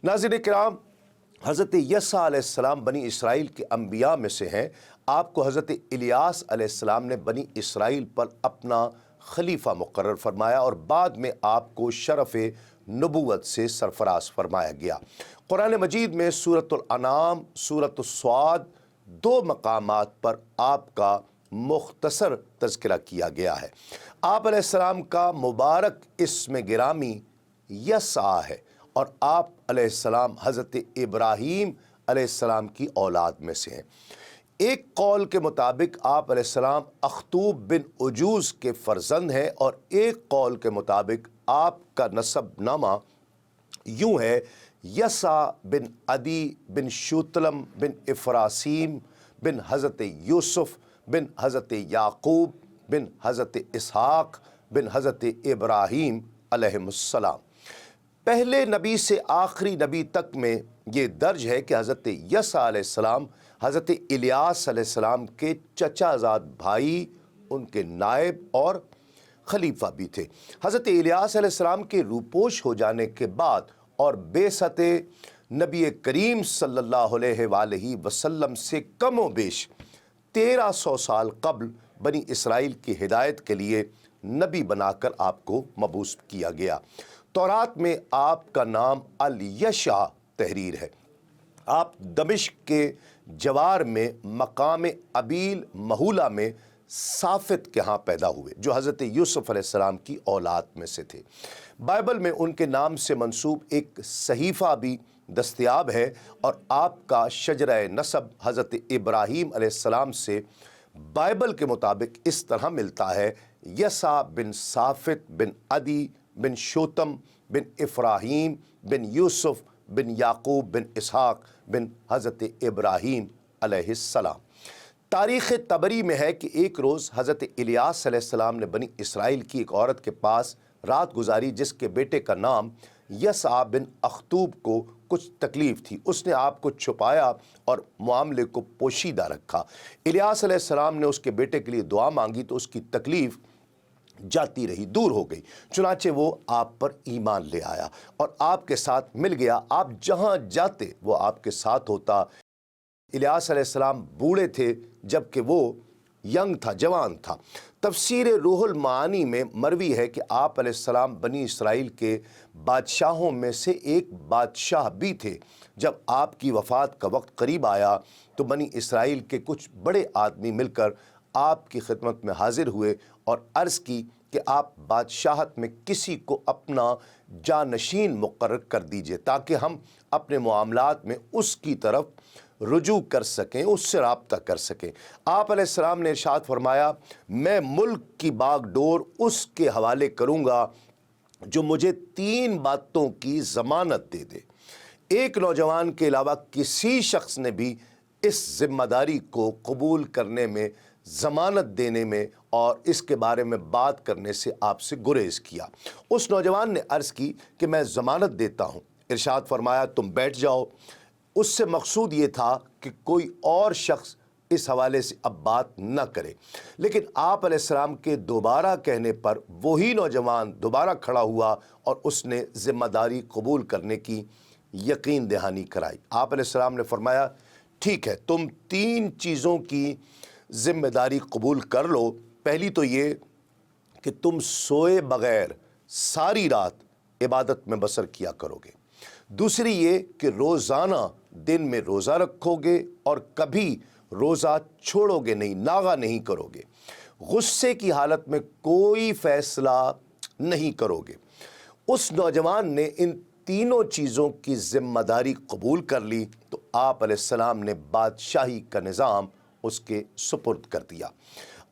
नाज़रीन किराम, हज़रत यसा अलैहिस्सलाम बनी इसराइल के अंबिया में से हैं। आपको हज़रत इलियास अलैहिस्सलाम ने बनी इसराइल पर अपना खलीफा मुकर्रर फरमाया और बाद में आपको शरफ़ नबूवत से सरफराज फरमाया गया। कुरान मजीद में सूरतुल अनाम, सूरतुस स्वाद दो मकामात पर आपका मुख्तसर तज़किरा किया गया है। आप अलैहिस्सलाम का मुबारक इस्म गिरामी यसा है और आप अलैहिस्सलाम हज़रत इब्राहीम अलैहिस्सलाम की औलाद में से हैं। एक कौल के मुताबिक आप अलैहिस्सलाम अख्तूब बिन उजूज़ के फ़र्जंद हैं और एक कौल के मुताबिक आपका नसब नामा यूँ है, यसा बिन अदी बिन शूतलम बिन इफ़रासीम बिन हज़रत यूसुफ़ बिन हज़रत याक़ूब बिन हज़रत इसहाक़ बिन हज़रत इब्राहीम अलैहिमुस्सलाम। पहले नबी से आखिरी नबी तक में ये दर्ज है कि हज़रत यसा अलैहिस्सलाम हज़रत इलियास अलैहिस्सलाम के चचाज़ाद भाई, उनके नायब और खलीफा भी थे। हज़रत इलियास अलैहिस्सलाम के रूपोश हो जाने के बाद और बेसत नबी करीम सल्लल्लाहु अलैहि वसल्लम से कमो बेश 1300 साल कब्ल बनी इसराइल की हिदायत के लिए नबी बनाकर आपको मबूस किया गया। तौरात में आपका नाम अल यशा तहरीर है। आप दमिश्क के जवार में मकाम अबील महूला में साफ़ित के यहाँ पैदा हुए, जो हज़रत यूसुफ़ अलैहिस्सलाम की औलाद में से थे। बाइबल में उनके नाम से मंसूब एक सहीफ़ा भी दस्तयाब है और आपका शजरा नसब हज़रत इब्राहीम अलैहिस्सलाम से बाइबल के मुताबिक इस तरह मिलता है, यसा बिन साफ़ित बिन अदी बिन शोतम बिन इफ़राहीम बिन यूसुफ़ बिन याक़ूब बिन इसहाक़ बिन हज़रत इब्राहीम अलैहिस्सलाम। तारीख़ तबरी में है कि एक रोज़ हज़रत इलियास अलैहिस्सलाम ने बनी इसराइल की एक औरत के पास रात गुजारी जिसके बेटे का नाम यसा बिन अख्तूब को कुछ तकलीफ़ थी। उसने आपको छुपाया और मामले को पोशीदा रखा। इलियास अलैहिस्सलाम ने उसके बेटे के लिए दुआ मांगी तो उसकी तकलीफ़ जाती रही, दूर हो गई। चुनाचे वो आप पर ईमान ले आया और आपके साथ मिल गया। आप जहाँ जाते वो आपके साथ होता। इलियास अलैहिस्सलाम बूढ़े थे जबकि वो यंग था, जवान था। तफसीर रूहुल मानी में मरवी है कि आप अलैहिस्सलाम बनी इसराइल के बादशाहों में से एक बादशाह भी थे। जब आपकी वफ़ात का वक्त करीब आया तो बनी इसराइल के कुछ बड़े आदमी मिलकर आपकी खिदमत में हाजिर हुए और अर्ज़ की कि आप बादशाहत में किसी को अपना जानशीन मुकर्रर कर दीजिए ताकि हम अपने मामलात में उसकी तरफ रुजू कर सकें, उससे राब्ता कर सकें। आप अलैहिस्सलाम ने इरशाद फरमाया, मैं मुल्क की बागडोर उसके हवाले करूँगा जो मुझे 3 बातों की ज़मानत दे दे। एक नौजवान के अलावा किसी शख्स ने भी इस ज़िम्मेदारी को कबूल करने में, ज़मानत देने में और इसके बारे में बात करने से आपसे गुरेज किया। उस नौजवान ने अर्ज़ की कि मैं ज़मानत देता हूँ। इरशाद फरमाया, तुम बैठ जाओ। उससे मकसूद ये था कि कोई और शख्स इस हवाले से अब बात न करे। लेकिन आप अलैहिस्सलाम के दोबारा कहने पर वही नौजवान दोबारा खड़ा हुआ और उसने ज़िम्मेदारी कबूल करने की यकीन दहानी कराई। आप अलैहिस्सलाम ने फरमाया, ठीक है, तुम 3 चीज़ों की ज़िम्मेदारी कबूल कर लो। पहली तो ये कि तुम सोए बग़ैर सारी रात इबादत में बसर किया करोगे। दूसरी ये कि रोज़ाना दिन में रोज़ा रखोगे और कभी रोज़ा छोड़ोगे नहीं, नागा नहीं करोगे। गुस्से की हालत में कोई फ़ैसला नहीं करोगे। उस नौजवान ने इन तीनों चीज़ों की ज़िम्मेदारी कबूल कर ली तो आप अलैहिस्सलाम ने बादशाही का निज़ाम उसके सुपुर्द कर दिया।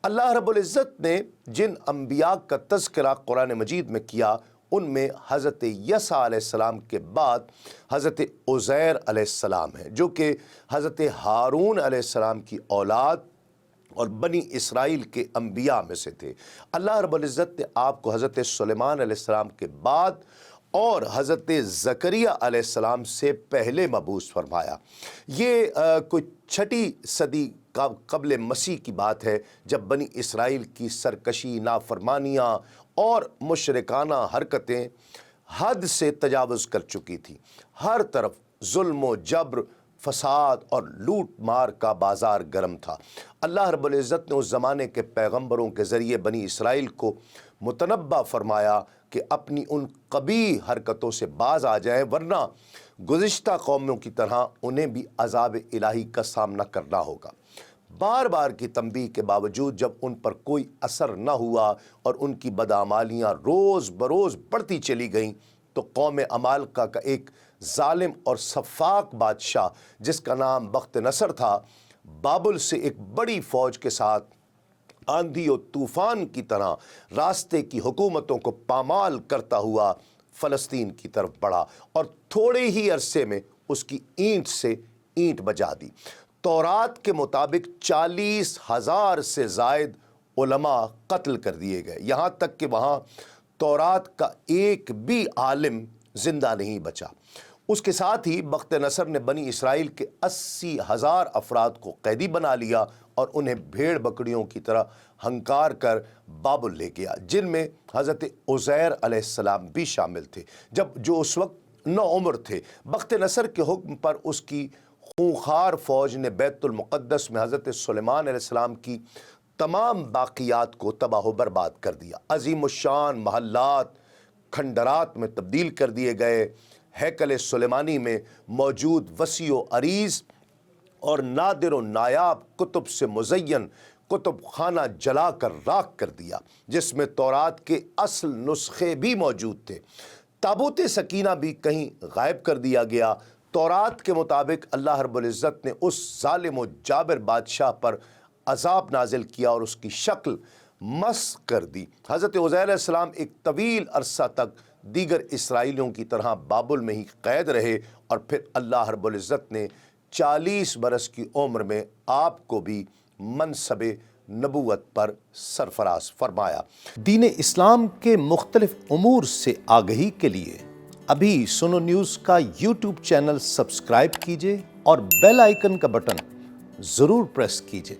अल्लाह रब्बुल इज़्ज़त ने जिन अंबिया का तज़किरा कुरान मजीद में किया उनमें हज़रत यसा अलैहिस्सलाम के बाद हज़रत उज़ैर अलैहिस्सलाम है, जो कि हज़रत हारून अलैहिस्सलाम की औलाद और बनी इसराइल के अंबिया में से थे। अल्लाह रब्बुल इज़्ज़त ने आपको हज़रत सुलेमान अलैहिस्सलाम के बाद और हज़रत ज़करिया अलैहिस्सलाम से पहले मबूस फरमाया। ये कोई 6ठी सदी का क़ब्ल मसीह की बात है, जब बनी इसराइल की सरकशी, नाफरमानियाँ और मुशरिकाना हरकतें حد سے تجاوز کر چکی تھی۔ ہر طرف ظلم و جبر، فساد اور لوٹ مار کا بازار گرم تھا۔ اللہ رب العزت نے اس زمانے کے پیغمبروں کے ذریعے بنی اسرائیل کو متنبہ فرمایا کہ اپنی ان قبیح حرکتوں سے باز آ جائیں، ورنہ گزشتہ قوموں کی طرح انہیں بھی عذاب الہی کا سامنا کرنا ہوگا۔ بار بار کی تنبیہ کے باوجود جب ان پر کوئی اثر نہ ہوا اور ان کی بدعمالیاں روز بروز بڑھتی چلی گئیں، تو قوم عمالقہ کا ایک ظالم اور سفاک بادشاہ جس کا نام بخت نصر تھا، بابل سے ایک بڑی فوج کے ساتھ آندھی و طوفان کی طرح راستے کی حکومتوں کو پامال کرتا ہوا فلسطین کی طرف بڑھا اور تھوڑے ہی عرصے میں اس کی اینٹ سے اینٹ بجا دی۔ تورات کے مطابق 40,000 سے زائد علماء قتل کر دیے گئے، یہاں تک کہ وہاں تورات کا ایک بھی عالم زندہ نہیں بچا۔ اس کے ساتھ ہی بخت نصر نے بنی اسرائیل کے 80,000 افراد کو قیدی بنا لیا اور انہیں بھیڑ بکریوں کی طرح ہنکار کر بابل لے گیا، جن میں حضرت عزیر علیہ السلام بھی شامل تھے، جو اس وقت نوعمر تھے۔ بخت نصر کے حکم پر اس کی خونخوار فوج نے بیت المقدس میں حضرت سلیمان علیہ السلام کی تمام باقیات کو تباہ و برباد کر دیا۔ عظیم الشان محلات کھنڈرات میں تبدیل کر دیے گئے۔ ہیکل سلیمانی میں موجود وسیع و عریض اور نادر و نایاب کتب سے مزین کتب خانہ جلا کر راکھ کر دیا، جس میں تورات کے اصل نسخے بھی موجود تھے۔ تابوت سکینہ بھی کہیں غائب کر دیا گیا۔ تورات کے مطابق اللہ رب العزت نے اس ظالم و جابر بادشاہ پر عذاب نازل کیا اور اس کی شکل مسخ کر دی۔ حضرت عزیر علیہ السلام ایک طویل عرصہ تک دیگر اسرائیلیوں کی طرح بابل میں ہی قید رہے، اور پھر اللہ رب العزت نے 40 برس کی عمر میں آپ کو بھی منصب نبوت پر سرفراز فرمایا۔ دین اسلام کے مختلف امور سے آگہی کے لیے ابھی سنو نیوز کا یوٹیوب چینل سبسکرائب کیجئے اور بیل آئیکن کا بٹن ضرور پریس کیجئے۔